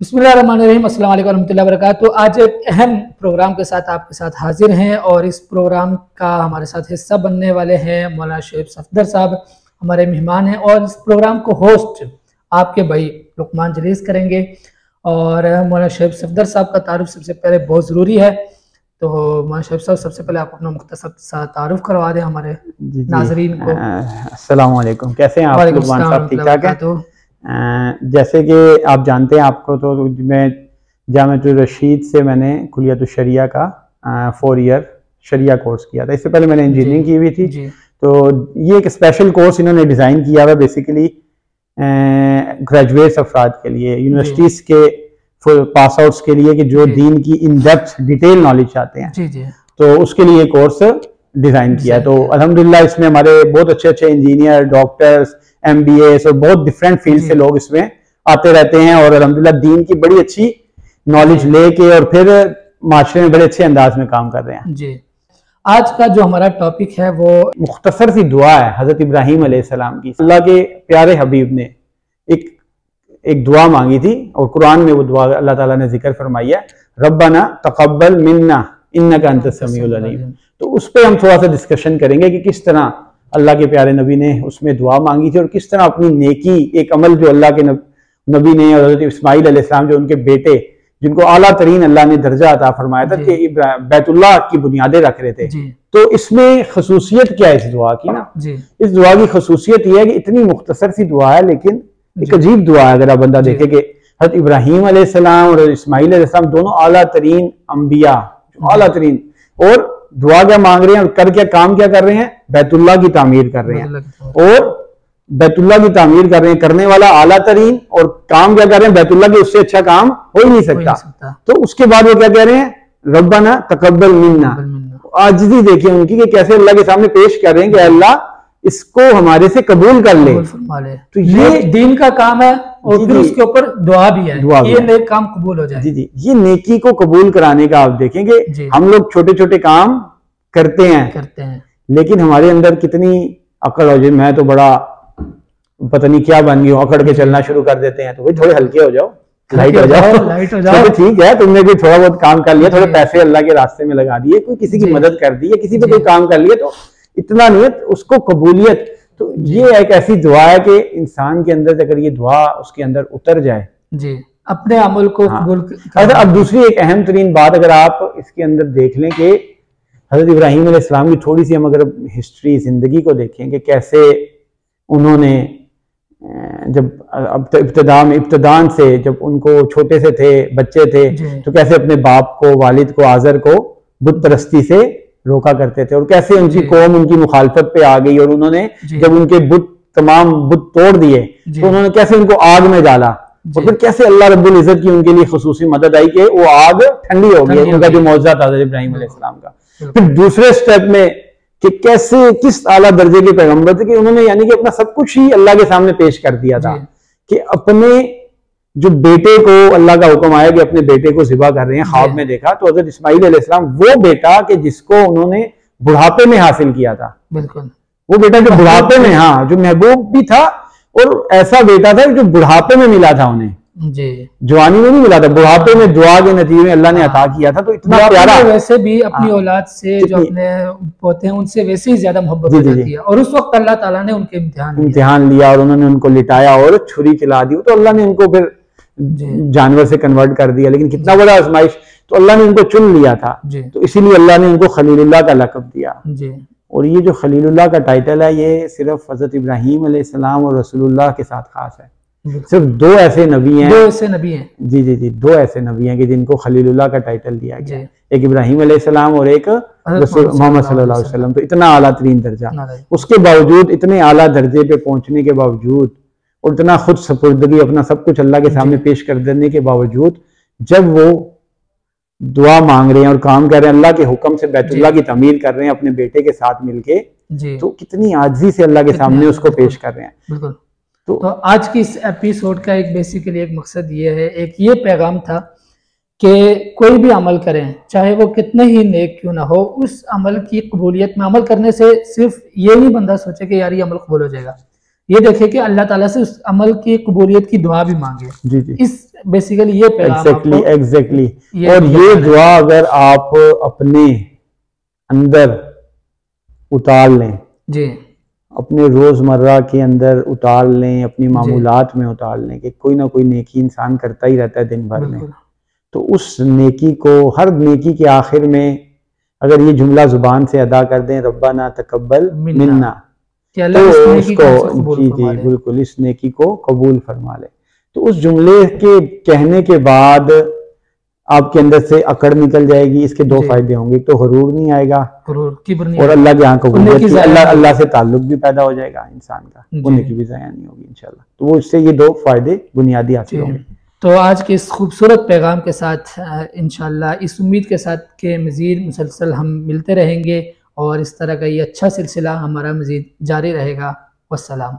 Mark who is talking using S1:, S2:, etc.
S1: बिस्मिल्लाहिर्रहमानिर्रहीम, अस्सलाम वालेकुम रहमतुल्लाहि व बरकातुहू। आज एक अहम प्रोग्राम के साथ आपके साथ हाजिर हैं और इस प्रोग्राम का हमारे साथ हिस्सा बनने वाले हैं मौलाना शोएब सफदर साहब, हमारे मेहमान हैं। और इस प्रोग्राम को होस्ट आपके भाई लुकमान जलीस करेंगे। और मौलाना शोएब सफदर साहब का तारुफ सबसे पहले बहुत ज़रूरी है, तो मौलाना शोएब साहब सबसे पहले आप अपना मुख्तसर सा तारुफ करवा दें हमारे नाजरीन को।
S2: अस्सलाम वालेकुम, कैसे हैं आप लुकमान साहब? ठीक ठाक है। जैसे कि आप जानते हैं, आपको तो मैं जामिअतुर रशीद से मैंने कुलियतुश शरिया का 4 ईयर शरिया कोर्स किया था। इससे पहले मैंने इंजीनियरिंग की हुई थी। तो ये एक स्पेशल कोर्स इन्होंने डिज़ाइन किया हुआ बेसिकली ग्रेजुएट्स अफराद के लिए, यूनिवर्सिटीज़ के पास आउट्स के लिए, कि जो दीन की इन डेप्थ डिटेल नॉलेज चाहते हैं। तो उसके लिए कोर्स डिज़ाइन किया। तो अल्हम्दुलिल्लाह इसमें हमारे बहुत अच्छे अच्छे इंजीनियर, डॉक्टर्स, MBAs और बहुत डिफरेंट फील्ड से लोग इसमें आते रहते हैं और अल्हम्दुलिल्लाह दीन की बड़ी अच्छी नॉलेज लेके और फिर माशरे में बड़े अच्छे अंदाज में काम कर रहे हैं।
S1: जी, आज का जो हमारा टॉपिक है वो
S2: मुख्तसर सी दुआ है हजरत इब्राहीम अलैहिस्सलाम की। अल्लाह के प्यारे हबीब ने एक दुआ मांगी थी और कुरान में वो दुआ अल्लाह ताला ने जिक्र फरमाई है, रब्बना तक़ब्बल मिन्ना इन्नका अंतस समीउल अलीम। तो उस पर हम थोड़ा सा डिस्कशन करेंगे कि किस तरह अल्लाह के प्यारे नबी ने उसमें दुआ मांगी थी और किस तरह अपनी नेकी, एक अमल जो अल्लाह के नबी ने और हज़रत इस्माइल अलैहिस्सलाम जो उनके बेटे, जिनको आला तरीन अल्लाह ने दर्जा अता फरमाया था कि बैतुल्लाह की बुनियादें रख रहे थे। तो इसमें खसूसियत क्या है इस दुआ की ना? इस दुआ की खसूसियत यह है कि इतनी मुख्तसर सी दुआ है लेकिन एक अजीब दुआ है। अगर आप बंदा देखे कि हज़रत इब्राहीम अलैहिस्सलाम और इस्माइल अलैहिस्सलाम दोनों आला तरीन अम्बिया, आला तरीन, और दुआ क्या मांग रहे हैं और कर क्या काम क्या कर रहे हैं? बैतुल्लाह की तामीर कर रहे हैं। और बैतुल्लाह की तामीर कर रहे हैं, करने वाला आला तरीन, और काम क्या कर रहे हैं? बैतुल्लाह के उससे अच्छा काम हो ही नहीं सकता। तो उसके बाद वो क्या कह रहे हैं? रब्बना तक़ब्बल मिन्ना। आजिज़ी देखिए उनकी कि कैसे अल्लाह के सामने पेश कर रहे हैं कि अल्लाह इसको हमारे से कबूल कर ले।
S1: तो ये दीन का काम है और फिर उसके ऊपर दुआ भी है, ये नेक काम कबूल हो जाए।
S2: जी, ये नेकी को कबूल कराने का आप देखेंगे। हम लोग छोटे छोटे काम करते हैं लेकिन हमारे अंदर कितनी अकड़ हो जाए, मैं तो बड़ा पता नहीं क्या बन गई हूँ, अकड़ के चलना शुरू कर देते हैं। तो भाई थोड़े हल्के हो जाओ, लाइट हो जाओ। तो ठीक है, तुमने कोई थोड़ा बहुत काम कर लिया, थोड़े पैसे अल्लाह के रास्ते में लगा दिए, कोई किसी की मदद कर दी है, किसी पे कोई काम कर लिया, तो इतना नहीं है उसको कबूलियत। तो ये एक ऐसी दुआ है कि इंसान के अंदर अगर ये दुआ उसके अंदर उतर जाए
S1: जी, अपने अमल को कबूल।
S2: अच्छा, अब दूसरी एक अहम तरीन बात अगर आप इसके अंदर देख लें कि हज़रत इब्राहीम अलैहिस्सलाम की थोड़ी सी हम अगर हिस्ट्री, जिंदगी को देखें कि कैसे उन्होंने जब इब्तिदान से, जब उनको छोटे से थे, बच्चे थे, तो कैसे अपने बाप को, वालिद को, आज़र को बुत परस्ती से रोका करते थे और कैसे उनकी कौम उनकी मुखालफत पे आ गई और उन्होंने जब उनके तमाम बुत तोड़ दिए तो उन्होंने कैसे उनको आग में डाला और फिर कैसे अल्लाह रब्बुल इज्जत की उनके लिए खुसूसी मदद आई कि वो आग ठंडी हो गई। उनका जो मौजज़ा था इब्राहीम अलैहिस्सलाम का। फिर दूसरे स्टेप में कि कैसे किस आला दर्जे के पैगंबर थे कि उन्होंने यानी कि अपना सब कुछ ही अल्लाह के सामने पेश कर दिया था कि अपने जो बेटे को, अल्लाह का हुक्म आया कि अपने बेटे को ज़िबा कर रहे हैं, ख्वाब में देखा तो हज़रत इस्माइल अलैहिस्सलाम वो बेटा कि जिसको उन्होंने बुढ़ापे में हासिल किया था, बिल्कुल वो बेटा जो बुढ़ापे में, हाँ, जो महबूब भी था और ऐसा बेटा था जो बुढ़ापे में मिला था उन्हें, जवानी में नहीं मिला था, बुढ़ापे में दुआ के नतीजे में अल्लाह ने अता किया था। तो इतना प्यारा,
S1: वैसे भी अपनी औलाद से जो अपने पोते हैं उनसे वैसे ही ज्यादा मोहब्बत हो जाती है और उस वक्त अल्लाह ताला ने उनके इम्तिहान लिया और उन्होंने उनको लिटाया और छुरी चला दी। तो अल्लाह ने उनको फिर जानवर से कन्वर्ट कर दिया, लेकिन कितना बड़ा आजमाइश, तो अल्लाह ने उनको चुन लिया था। तो इसीलिए अल्लाह ने उनको खलीलुल्लाह का लक़ब दिया। और ये जो खलीलुल्लाह का टाइटल है ये सिर्फ हज़रत इब्राहीम अलैहिस्सलाम और रसूलुल्लाह के साथ खास है। सिर्फ दो ऐसे नबी हैं, जी, दो ऐसे नबी हैं कि जिनको खलीलुल्लाह का टाइटल दिया गया, एक इब्राहीम अलैहिस्सलाम और एक मोहम्मद सल्लल्लाहु अलैहि वसल्लम। तो इतना आला तरीन दर्जा, उसके बावजूद, इतने आला दर्जे पे पहुंचने के बावजूद और इतना खुद सपुर्दगी, अपना सब कुछ अल्लाह के सामने पेश कर देने के बावजूद, जब वो दुआ मांग रहे हैं और काम कर रहे हैं, अल्लाह के हुक्म से बैतुल्लाह की तमीर कर रहे हैं अपने बेटे के साथ मिलके, तो कितनी आजिज़ी से अल्लाह के सामने उसको पेश कर रहे हैं। तो आज की इस एपिसोड का एक बेसिकली एक मकसद ये है, एक ये पैगाम था कि कोई भी अमल करें, चाहे वो कितने ही नेक क्यों ना हो, उस अमल की कबूलियत में अमल करने से सिर्फ ये नहीं बंदा सोचे कि यार ये अमल कबूल हो जाएगा, ये देखे कि अल्लाह ताला से उस अमल की कबूलियत की दुआ भी मांगे।
S2: जी जी,
S1: इस बेसिकली ये पैगाम
S2: एग्जैक्टली और ये दुआ अगर आप अपने अंदर उतार लें
S1: जी,
S2: अपने रोजमर्रा के अंदर उतार लें, अपनी मामूलात में उतार लें कि कोई ना कोई नेकी इंसान करता ही रहता है दिन भर में, तो उस नेकी को हर नेकी के आखिर में अगर ये जुमला जुबान से अदा कर दें, रब्बाना तकब्बल मिन्ना, तो उसको जी जी बिल्कुल इस नेकी को कबूल फरमा ले। तो उस जुमले के कहने के बाद आपके अंदर से अकड़ निकल जाएगी। इसके दो फायदे होंगे, तो हुरूर नहीं आएगा और अल्लाह के यहाँ कबूलियत, अल्लाह से ताल्लुक भी पैदा हो जाएगा इंसान का, उन्हें की भी ज़ाया नहीं होगी इंशाल्लाह। तो वो इससे ये दो फायदे बुनियादी हासिल होंगे।
S1: तो आज के इस खूबसूरत पैगाम के साथ इंशाल्लाह इस उम्मीद के साथ के मज़ीद मुसलसल हम मिलते रहेंगे और इस तरह का ये अच्छा सिलसिला हमारा मज़ीद जारी रहेगा। वस्सलाम।